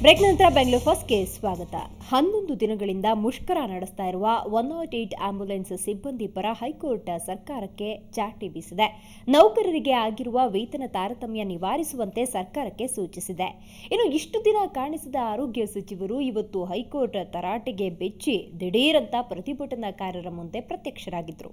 Break ನಂತರ ಬೆಂಗಳೂರು ಫಸ್ಟ್ಗೆ ಸ್ವಾಗತ. 11 ದಿನಗಳಿಂದ ಮುಷ್ಕರ ನಡೆಸ್ತಾ ಇರುವ 108 ಆಂಬ್ಯುಲೆನ್ಸ್ ಸಿಬ್ಬಂದಿ ಪರ ಹೈಕೋರ್ಟ್ ಸರ್ಕಾರಕ್ಕೆ ಚಾಟಿ ಬೀಸಿದೆ. ನೌಕರರಿಗೆ ಆಗಿರುವ ವೇತನ ತಾರತಮ್ಯ ನಿವಾರಿಸುವಂತೆ ಸರ್ಕಾರಕ್ಕೆ ಸೂಚಿಸಿದೆ. ಇನ್ನು ಇಷ್ಟು ದಿನ ಕಾಣಿಸಿದ ಆರೋಗ್ಯ ಸಚಿವರು ಇವತ್ತು ಹೈಕೋರ್ಟ್ ತರಾಟೆಗೆ ಬೆಚ್ಚಿ ದಿಢೀರಂತ ಪ್ರತಿಭಟನಾಕಾರರ ಮುಂದೆ ಪ್ರತ್ಯಕ್ಷರಾಗಿದ್ರು.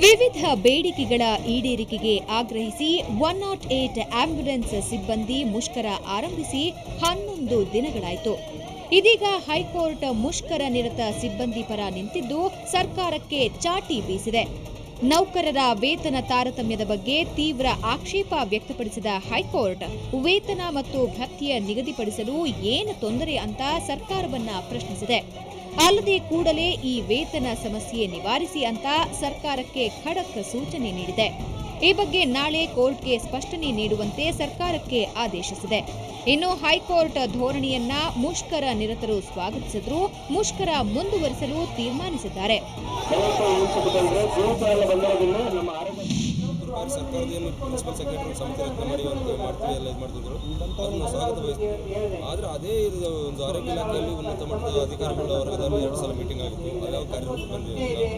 ವಿವಿಧ ಬೇಡಿಕೆಗಳ ಈಡೇರಿಕೆಗೆ ಆಗ್ರಹಿಸಿ 108 ಆಂಬ್ಯುಲೆನ್ಸ್ ಸಿಬ್ಬಂದಿ ಮುಷ್ಕರ ಆರಂಭಿಸಿ 11 ದಿನಗಳಾಯಿತು. ಇದೀಗ ಹೈಕೋರ್ಟ್ ಮುಷ್ಕರ ನಿರತ ಸಿಬ್ಬಂದಿ ಪರ ನಿಂತಿದ್ದು ಸರ್ಕಾರಕ್ಕೆ ಚಾಟಿ ಬೀಸಿದೆ. ನೌಕರರ ವೇತನ ತಾರತಮ್ಯದ ಬಗ್ಗೆ ತೀವ್ರ ಆಕ್ಷೇಪ ವ್ಯಕ್ತಪಡಿಸಿದ ಹೈಕೋರ್ಟ್ ವೇತನ ಮತ್ತು ಭತ್ಯೆ ನಿಗದಿಪಡಿಸಲು ಏನು ತೊಂದರೆ ಅಂತ ಸರ್ಕಾರವನ್ನ ಪ್ರಶ್ನಿಸಿದೆ. ಅಲ್ಲದೆ ಕೂಡಲೇ ಈ ವೇತನ ಸಮಸ್ಯೆ ನಿವಾರಿಸಿ ಅಂತ ಸರ್ಕಾರಕ್ಕೆ ಖಡಕ್ ಸೂಚನೆ ನೀಡಿದೆ. ಈ ಬಗ್ಗೆ ನಾಳೆ ಕೋರ್ಟ್ಗೆ ಸ್ಪಷ್ಟನೆ ನೀಡುವಂತೆ ಸರ್ಕಾರಕ್ಕೆ ಆದೇಶಿಸಿದೆ. ಇನ್ನು ಹೈಕೋರ್ಟ್ ಧೋರಣೆಯನ್ನ ಮುಷ್ಕರ ನಿರತರು ಸ್ವಾಗತಿಸಿದ್ರು, ಮುಷ್ಕರ ಮುಂದುವರಿಸಲು ತೀರ್ಮಾನಿಸಿದ್ದಾರೆ. ಸರ್ಕಾರದ ಏನು ಪ್ರಿನ್ಸಿಪಲ್ ಸೆಕ್ರೆಟರಿ ಸಮಿತಿ ರಚನೆ ಮಾಡಿ ಮಾಡ್ತೀವಿ ಎಲ್ಲ ಇದು ಮಾಡ್ತಿದ್ರು, ಅದನ್ನು ಸ್ವಾಗತ ಬಯಸ್ತೀವಿ. ಆದರೆ ಅದೇ ಒಂದು ಆರೋಗ್ಯ ಇಲಾಖೆಯಲ್ಲಿ ಉನ್ನತ ಮಟ್ಟದ ಅಧಿಕಾರಿಗಳ ವರ್ಗದಲ್ಲಿ 2 ಸಲ ಮೀಟಿಂಗ್ ಆಗಿತ್ತು. ಅದ್ಯಾವ ಕಾರ್ಯರೂಪ ಬಂದಿದೆ.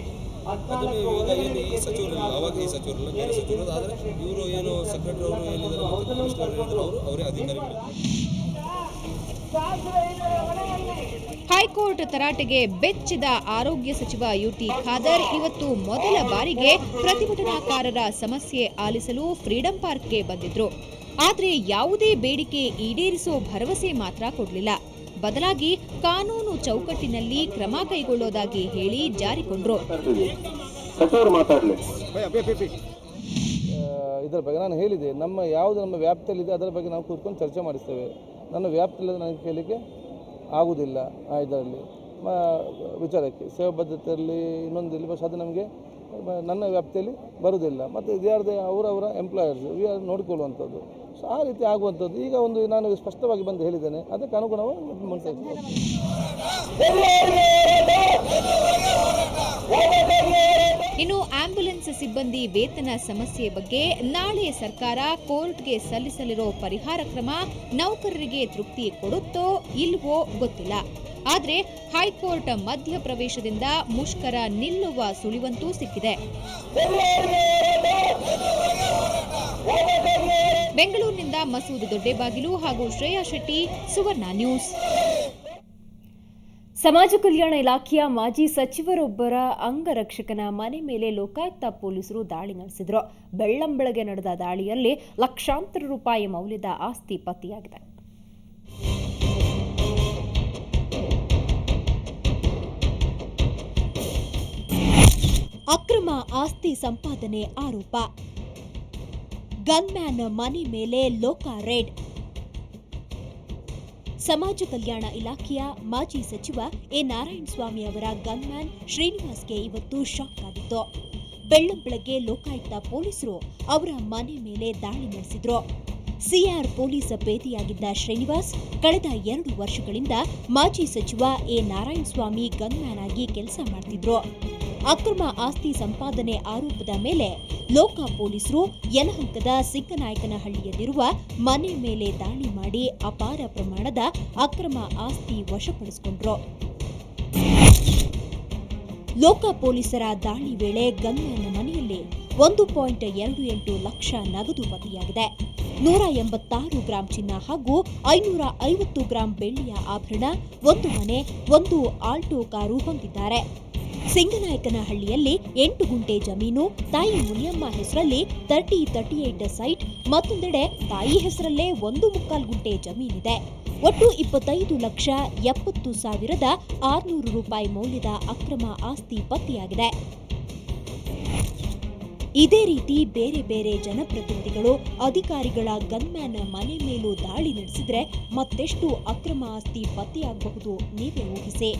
ಅದನ್ನು ಈಗ ಏನು ಈ ಸಚಿವರಿಲ್ಲ, ಅವಾಗ ಈ ಸಚಿವರಿಲ್ಲ, ಬೇರೆ ಸಚಿವರು. ಆದರೆ ಇವರು ಏನು ಸೆಕ್ರೆಟರಿ ಅವರು ಏನಿದ್ದಾರೆ ಮತ್ತು ಕಮಿಷನರ್ ಏನಿದ್ದಾರೆ ಅವರೇ ಅಧಿಕಾರಿಗಳು. ಹೈಕೋರ್ಟ್ ತರಾಟೆಗೆ ಬೆಚ್ಚಿದ ಆರೋಗ್ಯ ಸಚಿವ ಯುಟಿ ಖಾದರ್ ಇವತ್ತು ಮೊದಲ ಬಾರಿಗೆ ಪ್ರತಿಭಟನಾಕಾರರ ಸಮಸ್ಯೆ ಆಲಿಸಲು ಫ್ರೀಡಂ ಪಾರ್ಕ್ಗೆ ಬಂದಿದ್ರು. ಆದರೆ ಯಾವುದೇ ಬೇಡಿಕೆ ಈಡೇರಿಸೋ ಭರವಸೆ ಮಾತ್ರ ಕೊಡಲಿಲ್ಲ. ಬದಲಾಗಿ ಕಾನೂನು ಚೌಕಟ್ಟಿನಲ್ಲಿ ಕ್ರಮ ಕೈಗೊಳ್ಳೋದಾಗಿ ಹೇಳಿ ಜಾರಿಕೊಂಡ್ರು. ಇದರ ಬಗ್ಗೆ ನಾನು ಹೇಳಿದೆ, ನಮ್ಮ ವ್ಯಾಪ್ತಿಯಲ್ಲಿದೆ ಅದರ ಬಗ್ಗೆ ನಾವು ಕೂತ್ಕೊಂಡು ಚರ್ಚೆ ಮಾಡಿಸ್ತೇವೆ. ನನ್ನ ವ್ಯಾಪ್ತಿಯಲ್ಲಿ ನನಗೆ ಕೇಳಲಿಕ್ಕೆ ಆಗುವುದಿಲ್ಲ. ಇದರಲ್ಲಿ ವಿಚಾರಕ್ಕೆ ಸೇವಾ ಬದ್ಧತೆಯಲ್ಲಿ ಇನ್ನೊಂದಿಲ್ಲ, ಬಸ್ ಅದು ನಮಗೆ ನನ್ನ ವ್ಯಾಪ್ತಿಯಲ್ಲಿ ಬರುವುದಿಲ್ಲ. ಮತ್ತು ಇದ್ಯಾರದೇ ಅವರವರ ಎಂಪ್ಲಾಯರ್ಸ್ ನೋಡಿಕೊಳ್ಳುವಂಥದ್ದು. ಸೊ ಆ ರೀತಿ ಆಗುವಂಥದ್ದು ಈಗ ನಾನು ಸ್ಪಷ್ಟವಾಗಿ ಬಂದು ಹೇಳಿದ್ದೇನೆ, ಅದಕ್ಕೆ ಅನುಗುಣವಾಗಿ ಮುಂದೆ. ಇನ್ನು ಆಂಬ್ಯುಲೆನ್ಸ್ ಸಿಬ್ಬಂದಿ ವೇತನ ಸಮಸ್ಯೆ ಬಗ್ಗೆ ನಾಳೆ ಸರ್ಕಾರ ಕೋರ್ಟ್ಗೆ ಸಲ್ಲಿಸಲಿರೋ ಪರಿಹಾರ ಕ್ರಮ ನೌಕರರಿಗೆ ತೃಪ್ತಿ ಕೊಡುತ್ತೋ ಇಲ್ವೋ ಗೊತ್ತಿಲ್ಲ. ಆದರೆ ಹೈಕೋರ್ಟ್ ಮಧ್ಯಪ್ರವೇಶದಿಂದ ಮುಷ್ಕರ ನಿಲ್ಲುವ ಸುಳಿವಂತೂ ಸಿಕ್ಕಿದೆ. ಬೆಂಗಳೂರಿನಿಂದ ಮಸೂದ್ ದೊಡ್ಡೇಬಾಗಿಲು ಹಾಗೂ ಶ್ರೇಯಾ ಶೆಟ್ಟಿ, ಸುವರ್ಣ ನ್ಯೂಸ್. ಸಮಾಜ ಕಲ್ಯಾಣ ಇಲಾಖೆಯ ಮಾಜಿ ಸಚಿವರೊಬ್ಬರ ಅಂಗರಕ್ಷಕನ ಮನೆ ಮೇಲೆ ಲೋಕಾಯುಕ್ತ ಪೊಲೀಸರು ದಾಳಿ ನಡೆಸಿದರು. ಬೆಳ್ಳಂಬೆಳಗ್ಗೆ ನಡೆದ ದಾಳಿಯಲ್ಲಿ ಲಕ್ಷಾಂತರ ರೂಪಾಯಿ ಮೌಲ್ಯದ ಆಸ್ತಿ ಪತ್ತೆಯಾಗಿದೆ. ಅಕ್ರಮ ಆಸ್ತಿ ಸಂಪಾದನೆ ಆರೋಪ. ಗನ್ಮ್ಯಾನ್ ಮನೆ ಮೇಲೆ ಲೋಕ ರೇಡ್. ಸಮಾಜ ಕಲ್ಯಾಣ ಇಲಾಖೆಯ ಮಾಜಿ ಸಚಿವ ಎ ನಾರಾಯಣಸ್ವಾಮಿ ಅವರ ಗನ್ಮ್ಯಾನ್ ಶ್ರೀನಿವಾಸ್ಗೆ ಇವತ್ತು ಶಾಕ್ ಆಗಿತ್ತು. ಬೆಳ್ಳಂಬೆಳಗ್ಗೆ ಲೋಕಾಯುಕ್ತ ಪೊಲೀಸರು ಅವರ ಮನೆ ಮೇಲೆ ದಾಳಿ ನಡೆಸಿದ್ರು. ಸಿಆರ್ ಪೊಲೀಸ್ ಪೇದೆಯಾಗಿದ್ದ ಶ್ರೀನಿವಾಸ್ ಕಳೆದ 2 ವರ್ಷಗಳಿಂದ ಮಾಜಿ ಸಚಿವ ಎ ನಾರಾಯಣಸ್ವಾಮಿ ಗನ್ಮ್ಯಾನ್ ಆಗಿ ಕೆಲಸ ಮಾಡ್ತಿದ್ರು. ಅಕ್ರಮ ಆಸ್ತಿ ಸಂಪಾದನೆ ಆರೋಪದ ಮೇಲೆ ಲೋಕ ಪೊಲೀಸರು ಯಲಹಂಕದ ಸಿಕ್ಕನಾಯಕನಹಳ್ಳಿಯಲ್ಲಿರುವ ಮನೆ ಮೇಲೆ ದಾಳಿ ಮಾಡಿ ಅಪಾರ ಪ್ರಮಾಣದ ಅಕ್ರಮ ಆಸ್ತಿ ವಶಪಡಿಸಿಕೊಂಡ್ರು. ಲೋಕ ಪೊಲೀಸರ ದಾಳಿ ವೇಳೆ ಗನ್ಮ್ಯಾನ್ ಮನೆಯಲ್ಲಿ 1.28 ಲಕ್ಷ ನಗದು ಪತ್ತೆಯಾಗಿದೆ. 186 ಗ್ರಾಂ ಚಿನ್ನ ಹಾಗೂ 550 ಗ್ರಾಂ ಬೆಳ್ಳಿಯ ಆಭರಣ, 1 ಮನೆ, 1 ಆಲ್ಟೋ ಕಾರು ಹೊಂದಿದ್ದಾರೆ. ಸಿಂಗನಾಯಕನಹಳ್ಳಿಯಲ್ಲಿ 8 ಗುಂಟೆ ಜಮೀನು, ತಾಯಿ ಮುನಿಯಮ್ಮ ಹೆಸರಲ್ಲಿ 38 ಸೈಟ್, ಮತ್ತೊಂದೆಡೆ ತಾಯಿ ಹೆಸರಲ್ಲೇ 1.25 ಗುಂಟೆ ಜಮೀನಿದೆ. ಒಟ್ಟು 25,70,600 ರೂಪಾಯಿ ಮೌಲ್ಯದ ಅಕ್ರಮ ಆಸ್ತಿ ಪತ್ತೆಯಾಗಿದೆ. ಇದೇ ರೀತಿ ಬೇರೆ ಬೇರೆ ಜನಪ್ರತಿನಿಧಿಗಳು, ಅಧಿಕಾರಿಗಳ ಗನ್ಮ್ಯಾನ್ ಮನೆ ಮೇಲೂ ದಾಳಿ ನಡೆಸಿದ್ರೆ ಮತ್ತೆಷ್ಟು ಅಕ್ರಮ ಆಸ್ತಿ ಪತ್ತೆಯಾಗಬಹುದು ನೀವೇ ಊಹಿಸಿ.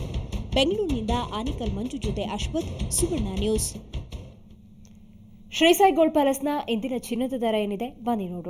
ಬೆಂಗಳೂರಿನಿಂದ ಆನಿಕಲ್ ಮಂಜು ಜೊತೆ ಅಶ್ವಥ್, ಸುವರ್ಣ ನ್ಯೂಸ್. ಶ್ರೀ ಸಾಯಿ ಗೋಲ್ಡ್ ಪ್ಯಾಲೇಸ್ನ ಇಂದಿನ ಚಿನ್ನದ ದರ ಏನಿದೆ ಬನ್ನಿ ನೋಡು.